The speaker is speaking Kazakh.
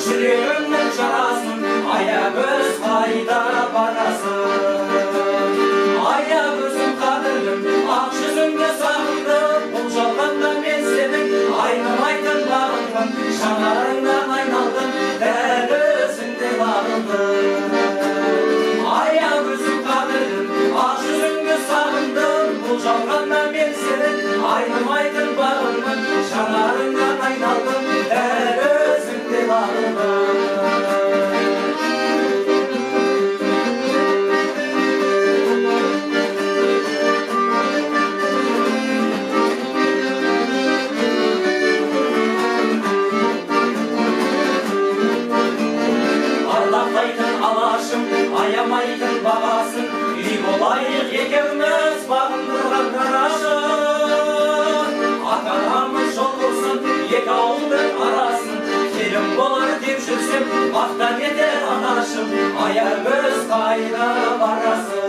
жүрегімнің жарасын, аягөз қайда барасың? Аягөзім қадірлім, ақ жүзіңді сағындым, бұл жалғанда мен сенің айнымайтын бағыңмын, жанарыңнан айналдым, дәл өзіңдей бағындым. Аягөзім қадірлім, ақ жүзіңді сағындым, бұл жалғанда мен сенің айнымайтын бағыңмын, жанарыңнан айналдым, дәл өзіңдей бағындым. Алашым, аямайтын бағасын, үй болайық екеуміз бағындырған гаражын. Ата-анамыз жол құрсын, екі ауылдың арасын, келін болар деп жүрсем, мақтан етер анашым, аягөз қайда барасың?